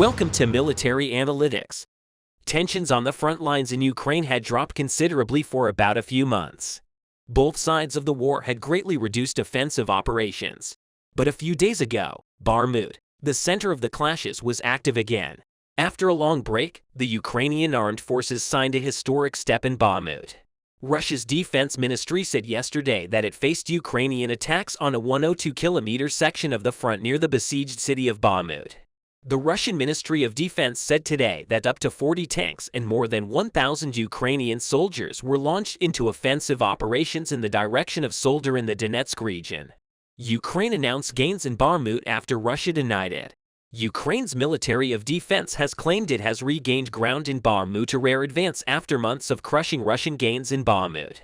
Welcome to Military Analytics. Tensions on the front lines in Ukraine had dropped considerably for about a few months. Both sides of the war had greatly reduced offensive operations. But a few days ago, Bakhmut, the center of the clashes, was active again. After a long break, the Ukrainian armed forces signed a historic step in Bakhmut. Russia's defense ministry said yesterday that it faced Ukrainian attacks on a 102-kilometer section of the front near the besieged city of Bakhmut. The Russian Ministry of Defense said today that up to 40 tanks and more than 1,000 Ukrainian soldiers were launched into offensive operations in the direction of Soledar in the Donetsk region. Ukraine announced gains in Bakhmut after Russia denied it. Ukraine's military of defense has claimed it has regained ground in Bakhmut, a rare advance after months of crushing Russian gains in Bakhmut.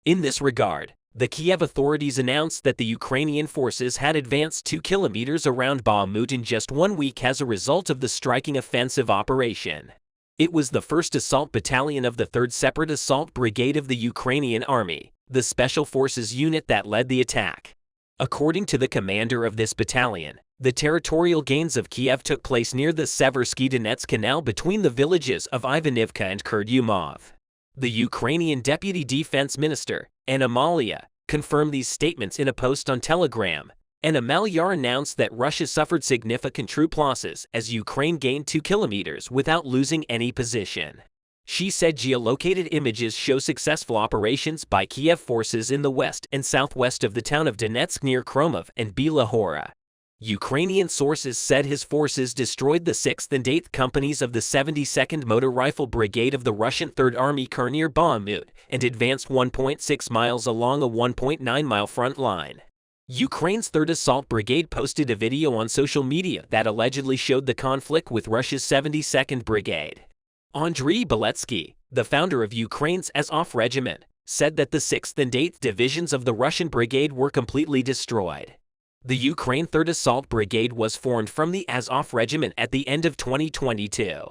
In this regard, the Kiev authorities announced that the Ukrainian forces had advanced 2 kilometers around Bakhmut in just 1 week as a result of the striking offensive operation. It was the 1st Assault Battalion of the 3rd Separate Assault Brigade of the Ukrainian Army, the Special Forces unit, that led the attack. According to the commander of this battalion, the territorial gains of Kiev took place near the Seversky Donets Canal between the villages of Ivanivka and Kurdyumov. The Ukrainian Deputy Defense Minister, Anna Malia, confirmed these statements in a post on Telegram. Anna Malia announced that Russia suffered significant troop losses as Ukraine gained 2 kilometers without losing any position. She said geolocated images show successful operations by Kiev forces in the west and southwest of the town of Donetsk near Kromov and Bila Hora. Ukrainian sources said his forces destroyed the 6th and 8th companies of the 72nd Motor Rifle Brigade of the Russian 3rd Army Corps near Bakhmut and advanced 1.6 miles along a 1.9-mile front line. Ukraine's 3rd Assault Brigade posted a video on social media that allegedly showed the conflict with Russia's 72nd Brigade. Andriy Beletsky, the founder of Ukraine's Azov Regiment, said that the 6th and 8th divisions of the Russian brigade were completely destroyed. The Ukraine 3rd Assault Brigade was formed from the Azov Regiment at the end of 2022.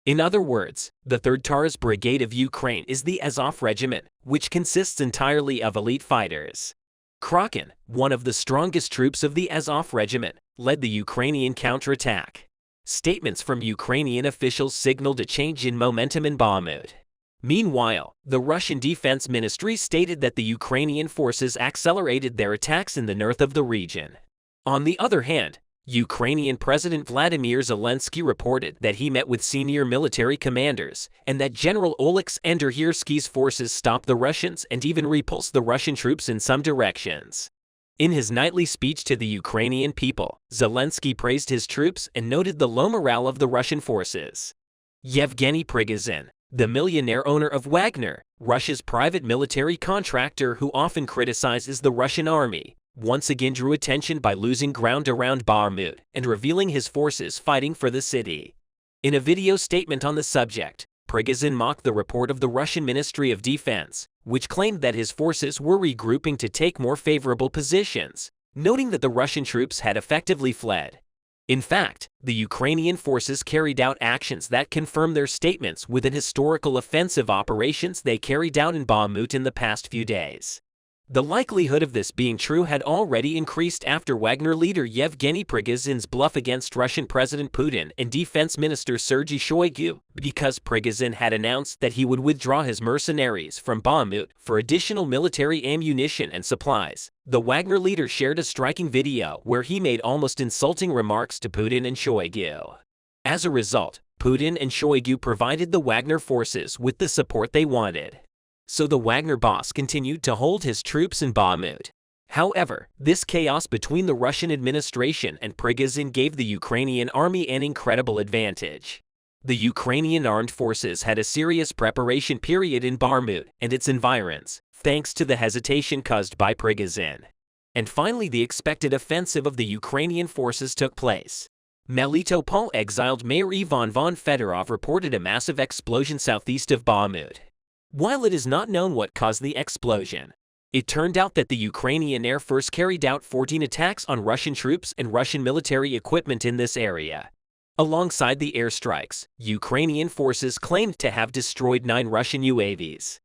In other words, the 3rd Taras Brigade of Ukraine is the Azov Regiment, which consists entirely of elite fighters. Girkin, one of the strongest troops of the Azov Regiment, led the Ukrainian counterattack. Statements from Ukrainian officials signaled a change in momentum in Bakhmut. Meanwhile, the Russian Defense Ministry stated that the Ukrainian forces accelerated their attacks in the north of the region. On the other hand, Ukrainian President Vladimir Zelensky reported that he met with senior military commanders and that General Skierski's forces stopped the Russians and even repulsed the Russian troops in some directions. In his nightly speech to the Ukrainian people, Zelensky praised his troops and noted the low morale of the Russian forces. Yevgeny Prigozhin, the millionaire owner of Wagner, Russia's private military contractor who often criticizes the Russian army, once again drew attention by losing ground around Bakhmut and revealing his forces fighting for the city. In a video statement on the subject, Prigozhin mocked the report of the Russian Ministry of Defense, which claimed that his forces were regrouping to take more favorable positions, noting that the Russian troops had effectively fled. In fact, the Ukrainian forces carried out actions that confirm their statements with an historical offensive operations they carried out in Bakhmut in the past few days. The likelihood of this being true had already increased after Wagner leader Yevgeny Prigozhin's bluff against Russian President Putin and Defense Minister Sergei Shoigu, because Prigozhin had announced that he would withdraw his mercenaries from Bakhmut for additional military ammunition and supplies. The Wagner leader shared a striking video where he made almost insulting remarks to Putin and Shoigu. As a result, Putin and Shoigu provided the Wagner forces with the support they wanted. So the Wagner boss continued to hold his troops in Bakhmut. However, this chaos between the Russian administration and Prigozhin gave the Ukrainian army an incredible advantage. The Ukrainian armed forces had a serious preparation period in Bakhmut and its environs, thanks to the hesitation caused by Prigozhin. And finally, the expected offensive of the Ukrainian forces took place. Melitopol exiled Mayor Ivan von Fedorov reported a massive explosion southeast of Bakhmut. While it is not known what caused the explosion, it turned out that the Ukrainian Air Force carried out 14 attacks on Russian troops and Russian military equipment in this area. Alongside the airstrikes, Ukrainian forces claimed to have destroyed 9 Russian UAVs.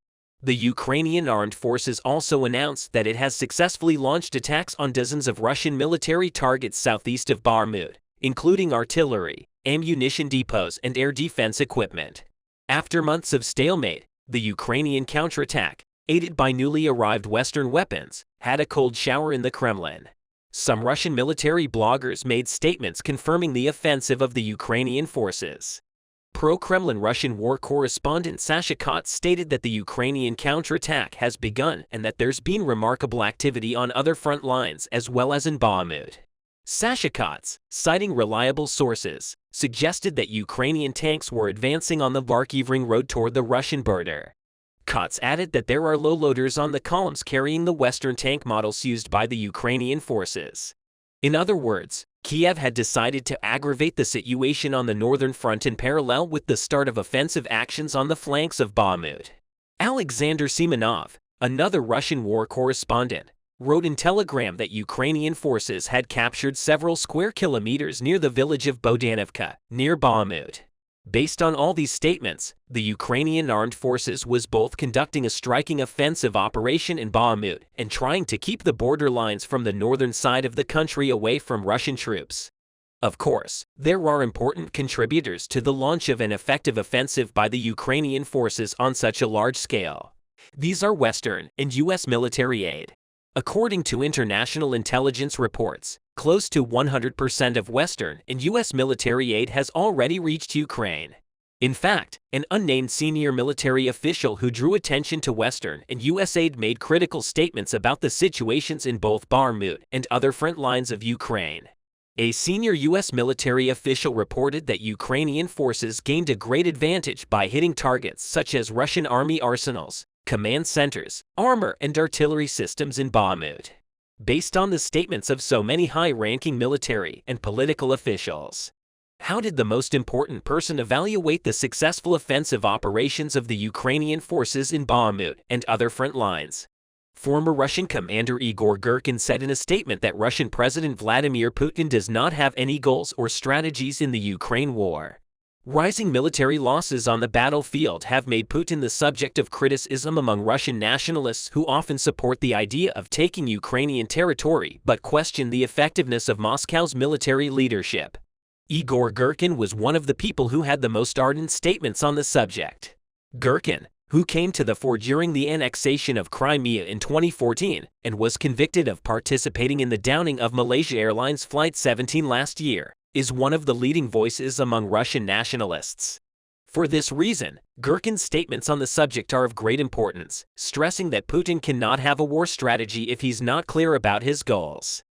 The Ukrainian armed forces also announced that it has successfully launched attacks on dozens of Russian military targets southeast of Bakhmut, including artillery, ammunition depots, and air defense equipment. After months of stalemate, the Ukrainian counterattack, aided by newly arrived Western weapons, had a cold shower in the Kremlin. Some Russian military bloggers made statements confirming the offensive of the Ukrainian forces. Pro-Kremlin Russian war correspondent Sasha Kotz stated that the Ukrainian counterattack has begun and that there's been remarkable activity on other front lines as well as in Bakhmut. Sasha Kotz, citing reliable sources, suggested that Ukrainian tanks were advancing on the Barkivring road toward the Russian border. Kotz added that there are low loaders on the columns carrying the Western tank models used by the Ukrainian forces. In other words, Kiev had decided to aggravate the situation on the northern front in parallel with the start of offensive actions on the flanks of Bakhmut. Alexander Simonov, another Russian war correspondent, wrote in Telegram that Ukrainian forces had captured several square kilometers near the village of Bodanivka, near Bakhmut. Based on all these statements, the Ukrainian armed forces was both conducting a striking offensive operation in Bakhmut and trying to keep the border lines from the northern side of the country away from Russian troops. Of course, there are important contributors to the launch of an effective offensive by the Ukrainian forces on such a large scale. These are Western and U.S. military aid. According to international intelligence reports, close to 100% of Western and U.S. military aid has already reached Ukraine. In fact, an unnamed senior military official who drew attention to Western and U.S. aid made critical statements about the situations in both Bakhmut and other front lines of Ukraine. A senior U.S. military official reported that Ukrainian forces gained a great advantage by hitting targets such as Russian army arsenals, command centers, armor, and artillery systems in Bakhmut. Based on the statements of so many high-ranking military and political officials. How did the most important person evaluate the successful offensive operations of the Ukrainian forces in Bakhmut and other front lines? Former Russian commander Igor Girkin said in a statement that Russian President Vladimir Putin does not have any goals or strategies in the Ukraine war. Rising military losses on the battlefield have made Putin the subject of criticism among Russian nationalists who often support the idea of taking Ukrainian territory but question the effectiveness of Moscow's military leadership. Igor Girkin was one of the people who had the most ardent statements on the subject. Girkin, who came to the fore during the annexation of Crimea in 2014 and was convicted of participating in the downing of Malaysia Airlines Flight 17 last year, is one of the leading voices among Russian nationalists. For this reason, Girkin's statements on the subject are of great importance, stressing that Putin cannot have a war strategy if he's not clear about his goals.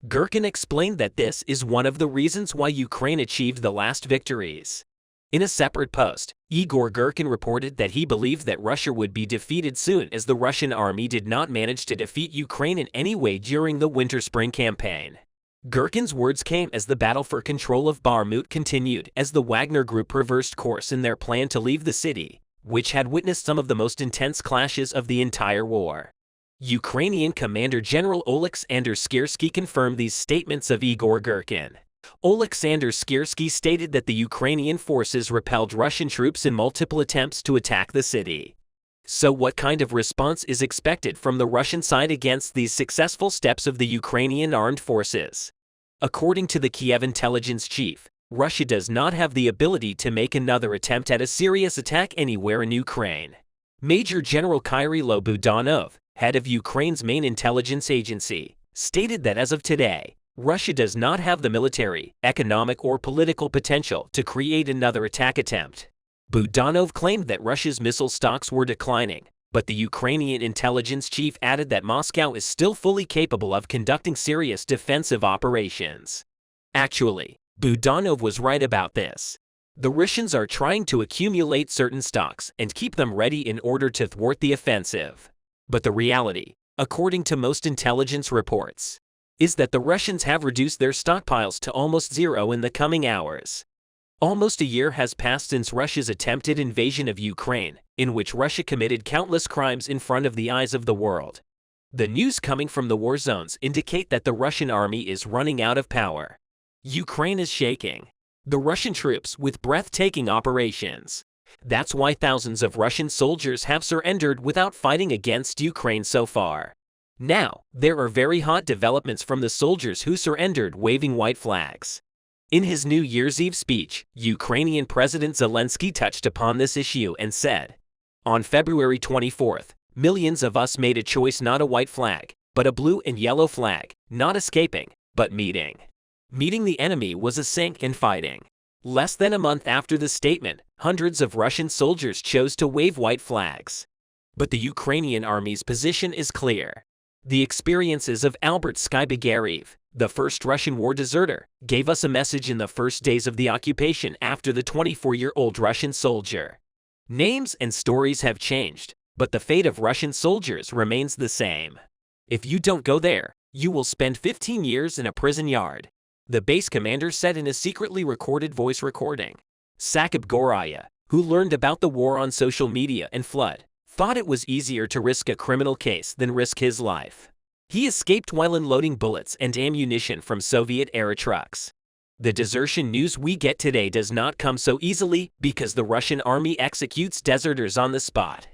Girkin explained that this is one of the reasons why Ukraine achieved the last victories. In a separate post, Igor Girkin reported that he believed that Russia would be defeated soon as the Russian army did not manage to defeat Ukraine in any way during the winter-spring campaign. Girkin's words came as the battle for control of Bakhmut continued as the Wagner Group reversed course in their plan to leave the city, which had witnessed some of the most intense clashes of the entire war. Ukrainian Commander General Oleksandr Skierski confirmed these statements of Igor Girkin. Oleksandr Skierski stated that the Ukrainian forces repelled Russian troops in multiple attempts to attack the city. So what kind of response is expected from the Russian side against these successful steps of the Ukrainian armed forces? According to the Kiev intelligence chief, Russia does not have the ability to make another attempt at a serious attack anywhere in Ukraine. Major General Kirilo Budanov, head of Ukraine's main intelligence agency, stated that as of today, Russia does not have the military, economic, or political potential to create another attack attempt. Budanov claimed that Russia's missile stocks were declining, but the Ukrainian intelligence chief added that Moscow is still fully capable of conducting serious defensive operations. Actually, Budanov was right about this. The Russians are trying to accumulate certain stocks and keep them ready in order to thwart the offensive. But the reality, according to most intelligence reports, is that the Russians have reduced their stockpiles to almost zero in the coming hours. Almost a year has passed since Russia's attempted invasion of Ukraine, in which Russia committed countless crimes in front of the eyes of the world. The news coming from the war zones indicate that the Russian army is running out of power. Ukraine is shaking. The Russian troops with breathtaking operations. That's why thousands of Russian soldiers have surrendered without fighting against Ukraine so far. Now, there are very hot developments from the soldiers who surrendered waving white flags. In his New Year's Eve speech, Ukrainian President Zelensky touched upon this issue and said, "On February 24th, millions of us made a choice, not a white flag, but a blue and yellow flag, not escaping, but meeting. Meeting the enemy was a sink in fighting." Less than a month after the statement, hundreds of Russian soldiers chose to wave white flags. But the Ukrainian army's position is clear. The experiences of Albert Skybagariev, the first Russian war deserter, gave us a message in the first days of the occupation after the 24-year-old Russian soldier. Names and stories have changed, but the fate of Russian soldiers remains the same. If you don't go there, you will spend 15 years in a prison yard, the base commander said in a secretly recorded voice recording. Sakib Goraya, who learned about the war on social media and fled, thought it was easier to risk a criminal case than risk his life. He escaped while unloading bullets and ammunition from Soviet-era trucks. The desertion news we get today does not come so easily because the Russian army executes deserters on the spot.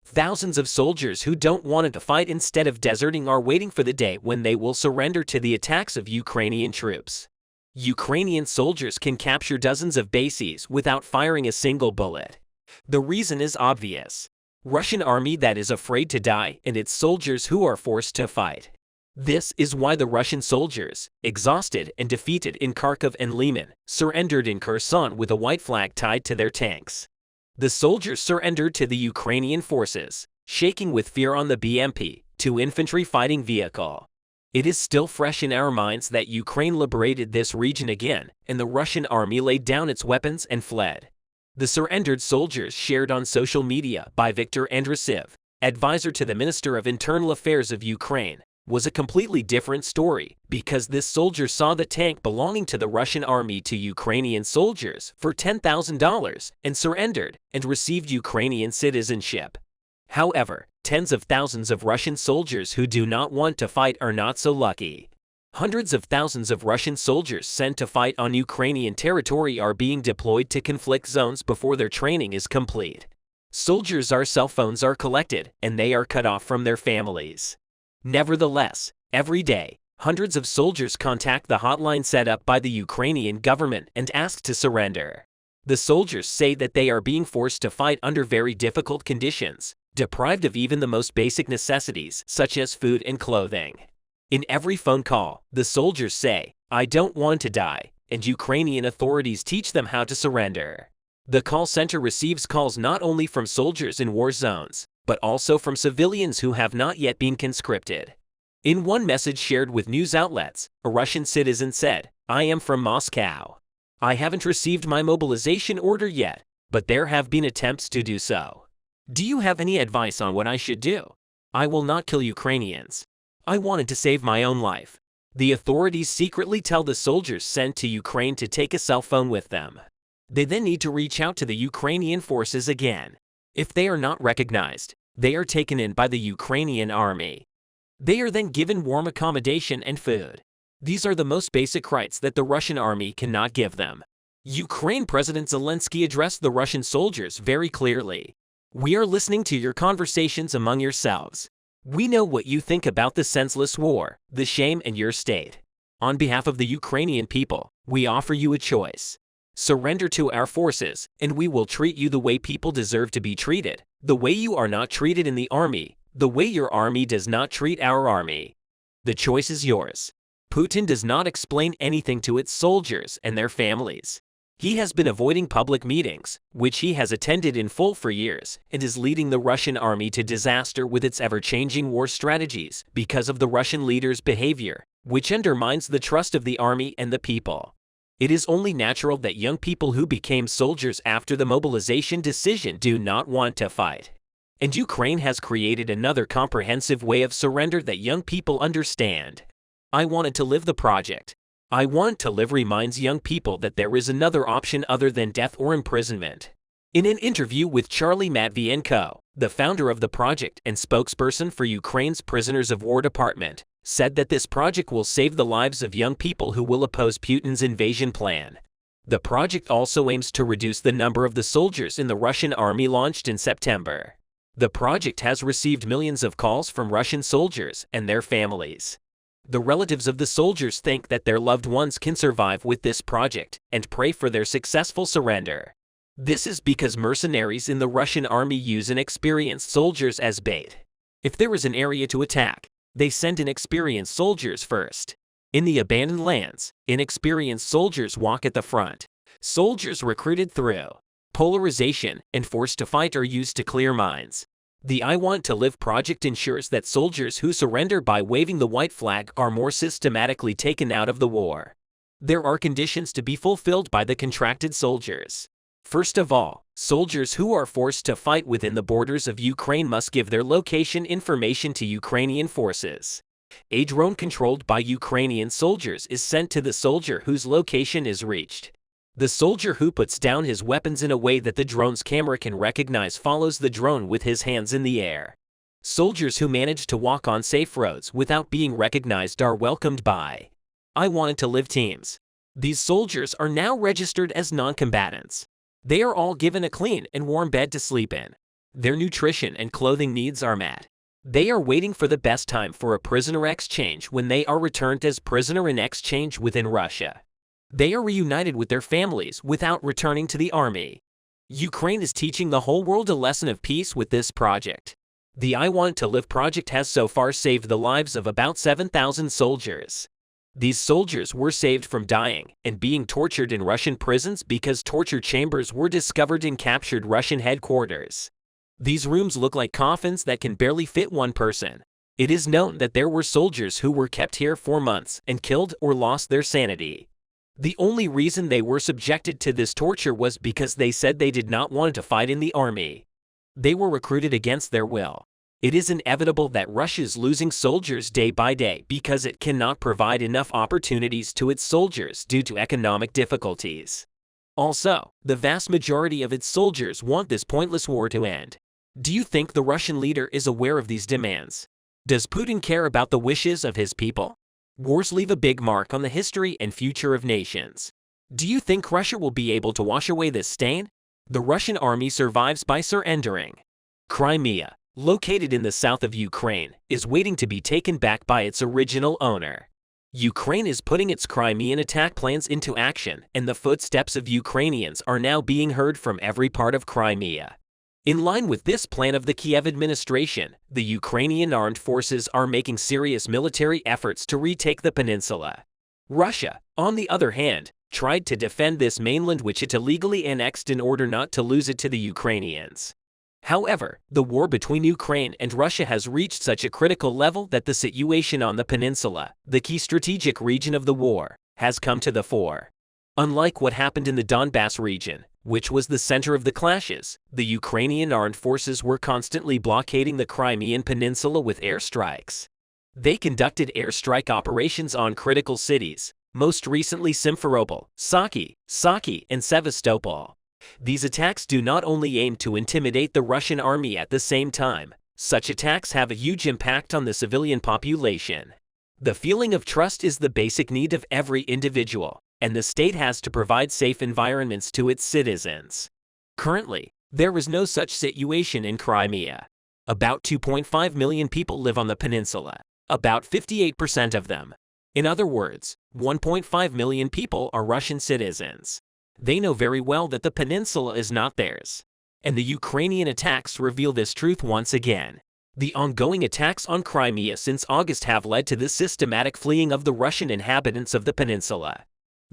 Thousands of soldiers who don't want to fight instead of deserting are waiting for the day when they will surrender to the attacks of Ukrainian troops. Ukrainian soldiers can capture dozens of bases without firing a single bullet. The reason is obvious. Russian army that is afraid to die and its soldiers who are forced to fight. This is why the Russian soldiers, exhausted and defeated in Kharkov and Lyman, surrendered in Kherson with a white flag tied to their tanks. The soldiers surrendered to the Ukrainian forces, shaking with fear on the BMP-2 infantry fighting vehicle. It is still fresh in our minds that Ukraine liberated this region again, and the Russian army laid down its weapons and fled. The surrendered soldiers shared on social media by Viktor Andrushev, advisor to the Minister of Internal Affairs of Ukraine, was a completely different story because this soldier saw the tank belonging to the Russian army to Ukrainian soldiers for $10,000 and surrendered and received Ukrainian citizenship. However, tens of thousands of Russian soldiers who do not want to fight are not so lucky. Hundreds of thousands of Russian soldiers sent to fight on Ukrainian territory are being deployed to conflict zones before their training is complete. Soldiers' cell phones are collected and they are cut off from their families. Nevertheless, every day, hundreds of soldiers contact the hotline set up by the Ukrainian government and ask to surrender. The soldiers say that they are being forced to fight under very difficult conditions, deprived of even the most basic necessities such as food and clothing. In every phone call, the soldiers say, "I don't want to die," and Ukrainian authorities teach them how to surrender. The call center receives calls not only from soldiers in war zones, but also from civilians who have not yet been conscripted. In one message shared with news outlets, a Russian citizen said, "I am from Moscow. I haven't received my mobilization order yet, but there have been attempts to do so. Do you have any advice on what I should do? I will not kill Ukrainians. I wanted to save my own life." The authorities secretly tell the soldiers sent to Ukraine to take a cell phone with them. They then need to reach out to the Ukrainian forces again. If they are not recognized, they are taken in by the Ukrainian army. They are then given warm accommodation and food. These are the most basic rights that the Russian army cannot give them. Ukraine President Zelensky addressed the Russian soldiers very clearly. "We are listening to your conversations among yourselves. We know what you think about the senseless war, the shame in your state. On behalf of the Ukrainian people, we offer you a choice. Surrender to our forces, and we will treat you the way people deserve to be treated, the way you are not treated in the army, the way your army does not treat our army. The choice is yours." Putin does not explain anything to its soldiers and their families. He has been avoiding public meetings, which he has attended in full for years, and is leading the Russian army to disaster with its ever-changing war strategies because of the Russian leader's behavior, which undermines the trust of the army and the people. It is only natural that young people who became soldiers after the mobilization decision do not want to fight. And Ukraine has created another comprehensive way of surrender that young people understand. "I wanted to live the project. I want to live" reminds young people that there is another option other than death or imprisonment. In an interview with Charlie Matvienko, the founder of the project and spokesperson for Ukraine's Prisoners of War Department, said that this project will save the lives of young people who will oppose Putin's invasion plan. The project also aims to reduce the number of the soldiers in the Russian army launched in September. The project has received millions of calls from Russian soldiers and their families. The relatives of the soldiers think that their loved ones can survive with this project and pray for their successful surrender. This is because mercenaries in the Russian army use inexperienced soldiers as bait. If there is an area to attack, they send inexperienced soldiers first. In the abandoned lands, inexperienced soldiers walk at the front. Soldiers recruited through polarization and forced to fight are used to clear mines. The I Want to Live project ensures that soldiers who surrender by waving the white flag are more systematically taken out of the war. There are conditions to be fulfilled by the contracted soldiers. First of all, soldiers who are forced to fight within the borders of Ukraine must give their location information to Ukrainian forces. A drone controlled by Ukrainian soldiers is sent to the soldier whose location is reached. The soldier who puts down his weapons in a way that the drone's camera can recognize follows the drone with his hands in the air. Soldiers who manage to walk on safe roads without being recognized are welcomed by I Want to Live teams. These soldiers are now registered as non-combatants. They are all given a clean and warm bed to sleep in. Their nutrition and clothing needs are met. They are waiting for the best time for a prisoner exchange when they are returned as prisoner in exchange within Russia. They are reunited with their families without returning to the army. Ukraine is teaching the whole world a lesson of peace with this project. The I Want to Live project has so far saved the lives of about 7,000 soldiers. These soldiers were saved from dying and being tortured in Russian prisons because torture chambers were discovered in captured Russian headquarters. These rooms look like coffins that can barely fit one person. It is known that there were soldiers who were kept here for months and killed or lost their sanity. The only reason they were subjected to this torture was because they said they did not want to fight in the army. They were recruited against their will. It is inevitable that Russia is losing soldiers day by day because it cannot provide enough opportunities to its soldiers due to economic difficulties. Also, the vast majority of its soldiers want this pointless war to end. Do you think the Russian leader is aware of these demands? Does Putin care about the wishes of his people? Wars leave a big mark on the history and future of nations. Do you think Russia will be able to wash away this stain? The Russian army survives by surrendering. Crimea, located in the south of Ukraine, is waiting to be taken back by its original owner. Ukraine is putting its Crimean attack plans into action, and the footsteps of Ukrainians are now being heard from every part of Crimea. In line with this plan of the Kiev administration, the Ukrainian armed forces are making serious military efforts to retake the peninsula. Russia, on the other hand, tried to defend this mainland which it illegally annexed in order not to lose it to the Ukrainians. However, the war between Ukraine and Russia has reached such a critical level that the situation on the peninsula, the key strategic region of the war, has come to the fore. Unlike what happened in the Donbass region, which was the center of the clashes, the Ukrainian armed forces were constantly blockading the Crimean Peninsula with airstrikes. They conducted airstrike operations on critical cities, most recently Simferopol, Saki, and Sevastopol. These attacks do not only aim to intimidate the Russian army at the same time, such attacks have a huge impact on the civilian population. The feeling of trust is the basic need of every individual, and the state has to provide safe environments to its citizens. Currently, there is no such situation in Crimea. About 2.5 million people live on the peninsula, about 58% of them. In other words, 1.5 million people are Russian citizens. They know very well that the peninsula is not theirs. And the Ukrainian attacks reveal this truth once again. The ongoing attacks on Crimea since August have led to the systematic fleeing of the Russian inhabitants of the peninsula.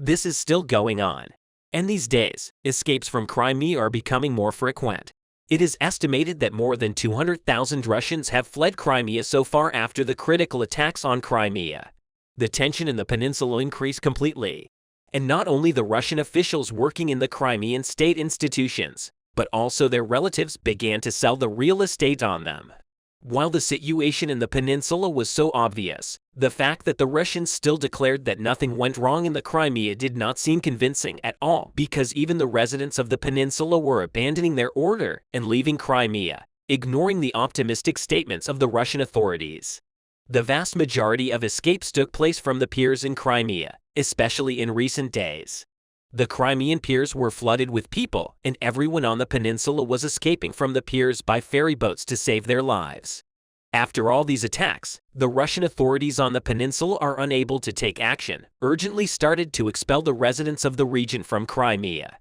This is still going on. And these days, escapes from Crimea are becoming more frequent. It is estimated that more than 200,000 Russians have fled Crimea so far after the critical attacks on Crimea. The tension in the peninsula increased completely. And not only the Russian officials working in the Crimean state institutions, but also their relatives began to sell the real estate on them. While the situation in the peninsula was so obvious, the fact that the Russians still declared that nothing went wrong in the Crimea did not seem convincing at all, because even the residents of the peninsula were abandoning their order and leaving Crimea, ignoring the optimistic statements of the Russian authorities. The vast majority of escapes took place from the piers in Crimea, especially in recent days. The Crimean piers were flooded with people, and everyone on the peninsula was escaping from the piers by ferry boats to save their lives. After all these attacks, the Russian authorities on the peninsula are unable to take action, urgently started to expel the residents of the region from Crimea.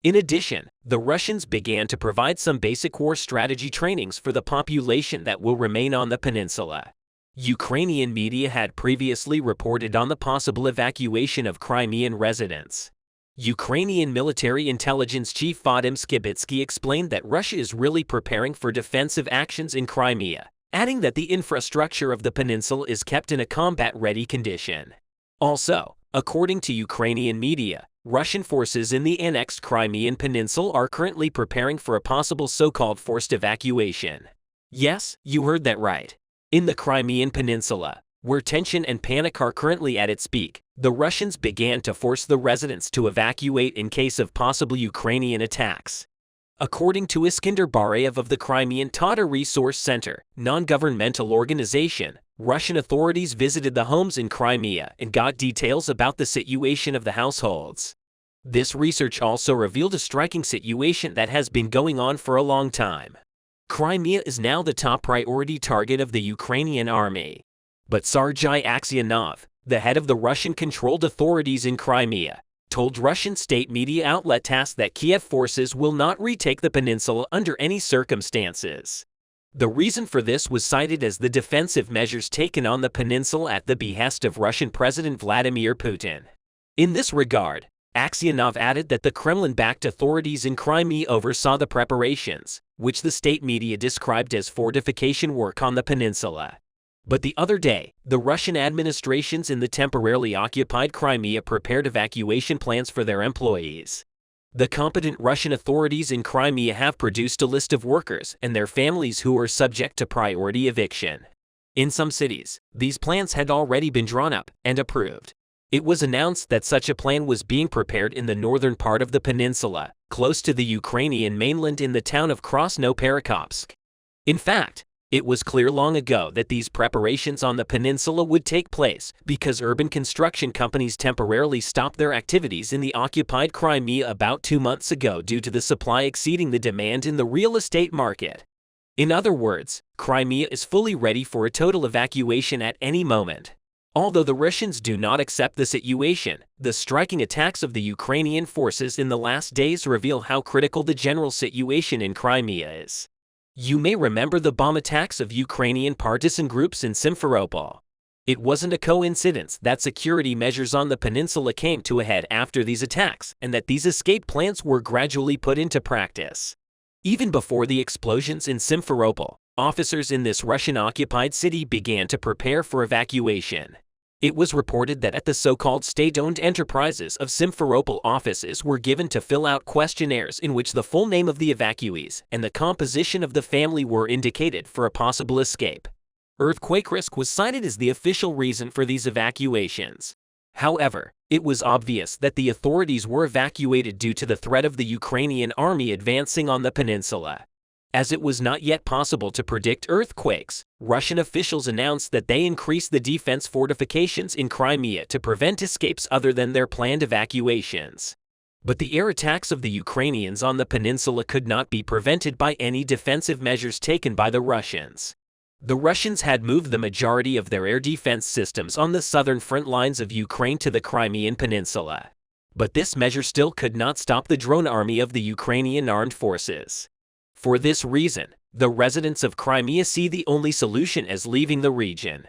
In addition, the Russians began to provide some basic war strategy trainings for the population that will remain on the peninsula. Ukrainian media had previously reported on the possible evacuation of Crimean residents. Ukrainian military intelligence chief Vadim Skibitsky explained that Russia is really preparing for defensive actions in Crimea, adding that the infrastructure of the peninsula is kept in a combat-ready condition. Also, according to Ukrainian media, Russian forces in the annexed Crimean Peninsula are currently preparing for a possible so-called forced evacuation. Yes, you heard that right. In the Crimean Peninsula, where tension and panic are currently at its peak, the Russians began to force the residents to evacuate in case of possible Ukrainian attacks. According to Iskandar Bareyev of the Crimean Tatar Resource Center, non-governmental organization, Russian authorities visited the homes in Crimea and got details about the situation of the households. This research also revealed a striking situation that has been going on for a long time. Crimea is now the top priority target of the Ukrainian army. But Sergei Aksionov, the head of the Russian-controlled authorities in Crimea, told Russian state media outlet TASS that Kiev forces will not retake the peninsula under any circumstances. The reason for this was cited as the defensive measures taken on the peninsula at the behest of Russian President Vladimir Putin. In this regard, Aksionov added that the Kremlin-backed authorities in Crimea oversaw the preparations, which the state media described as fortification work on the peninsula. But the other day, the Russian administrations in the temporarily occupied Crimea prepared evacuation plans for their employees. The competent Russian authorities in Crimea have produced a list of workers and their families who are subject to priority eviction. In some cities, these plans had already been drawn up and approved. It was announced that such a plan was being prepared in the northern part of the peninsula, close to the Ukrainian mainland in the town of Krasnoperekopsk. In fact, it was clear long ago that these preparations on the peninsula would take place because urban construction companies temporarily stopped their activities in the occupied Crimea about 2 months ago due to the supply exceeding the demand in the real estate market. In other words, Crimea is fully ready for a total evacuation at any moment. Although the Russians do not accept the situation, the striking attacks of the Ukrainian forces in the last days reveal how critical the general situation in Crimea is. You may remember the bomb attacks of Ukrainian partisan groups in Simferopol. It wasn't a coincidence that security measures on the peninsula came to a head after these attacks, and that these escape plans were gradually put into practice. Even before the explosions in Simferopol, officers in this Russian-occupied city began to prepare for evacuation. It was reported that at the so-called state-owned enterprises of Simferopol, offices were given to fill out questionnaires in which the full name of the evacuees and the composition of the family were indicated for a possible escape. Earthquake risk was cited as the official reason for these evacuations. However, it was obvious that the authorities were evacuated due to the threat of the Ukrainian army advancing on the peninsula. As it was not yet possible to predict earthquakes, Russian officials announced that they increased the defense fortifications in Crimea to prevent escapes other than their planned evacuations. But the air attacks of the Ukrainians on the peninsula could not be prevented by any defensive measures taken by the Russians. The Russians had moved the majority of their air defense systems on the southern front lines of Ukraine to the Crimean Peninsula. But this measure still could not stop the drone army of the Ukrainian armed forces. For this reason, the residents of Crimea see the only solution as leaving the region.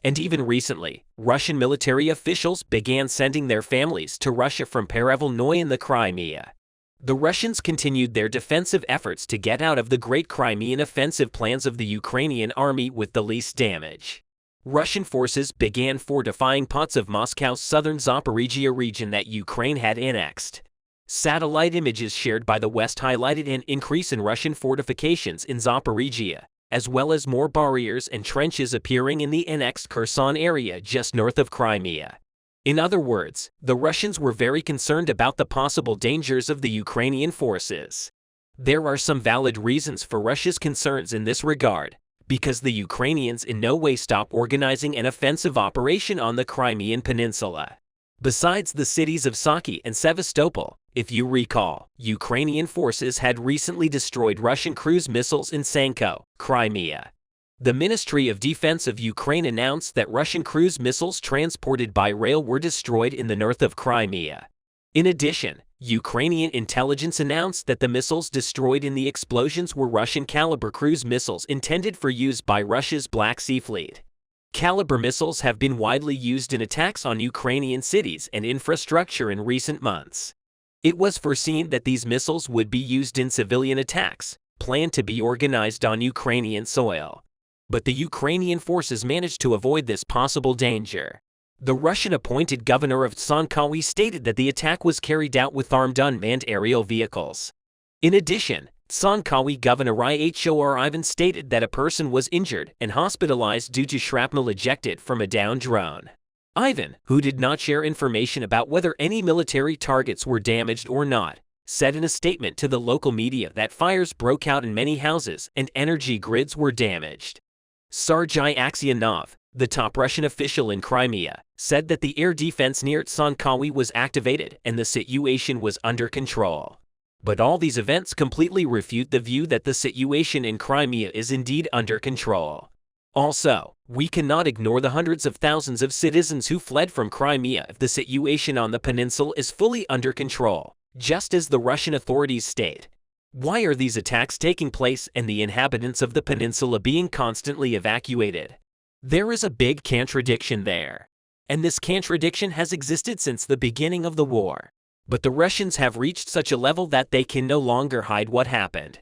And even recently, Russian military officials began sending their families to Russia from Perevolnoye in the Crimea. The Russians continued their defensive efforts to get out of the Great Crimean Offensive plans of the Ukrainian army with the least damage. Russian forces began fortifying parts of Moscow's southern Zaporizhia region that Ukraine had annexed. Satellite images shared by the West highlighted an increase in Russian fortifications in Zaporizhia, as well as more barriers and trenches appearing in the annexed Kherson area just north of Crimea. In other words, the Russians were very concerned about the possible dangers of the Ukrainian forces. There are some valid reasons for Russia's concerns in this regard, because the Ukrainians in no way stop organizing an offensive operation on the Crimean Peninsula. Besides the cities of Saki and Sevastopol, if you recall, Ukrainian forces had recently destroyed Russian cruise missiles in Sanko, Crimea. The Ministry of Defense of Ukraine announced that Russian cruise missiles transported by rail were destroyed in the north of Crimea. In addition, Ukrainian intelligence announced that the missiles destroyed in the explosions were Russian-caliber cruise missiles intended for use by Russia's Black Sea Fleet. Caliber missiles have been widely used in attacks on Ukrainian cities and infrastructure in recent months. It was foreseen that these missiles would be used in civilian attacks, planned to be organized on Ukrainian soil. But the Ukrainian forces managed to avoid this possible danger. The Russian-appointed governor of Tsankawi stated that the attack was carried out with armed unmanned aerial vehicles. In addition, Tsankawi Governor Ihor Ivan stated that a person was injured and hospitalized due to shrapnel ejected from a downed drone. Ivan, who did not share information about whether any military targets were damaged or not, said in a statement to the local media that fires broke out in many houses and energy grids were damaged. Sergei Aksionov, the top Russian official in Crimea, said that the air defense near Tsankawi was activated and the situation was under control. But all these events completely refute the view that the situation in Crimea is indeed under control. Also, we cannot ignore the hundreds of thousands of citizens who fled from Crimea if the situation on the peninsula is fully under control, just as the Russian authorities state. Why are these attacks taking place and the inhabitants of the peninsula being constantly evacuated? There is a big contradiction there. And this contradiction has existed since the beginning of the war. But the Russians have reached such a level that they can no longer hide what happened.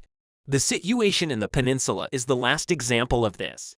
The situation in the peninsula is the last example of this.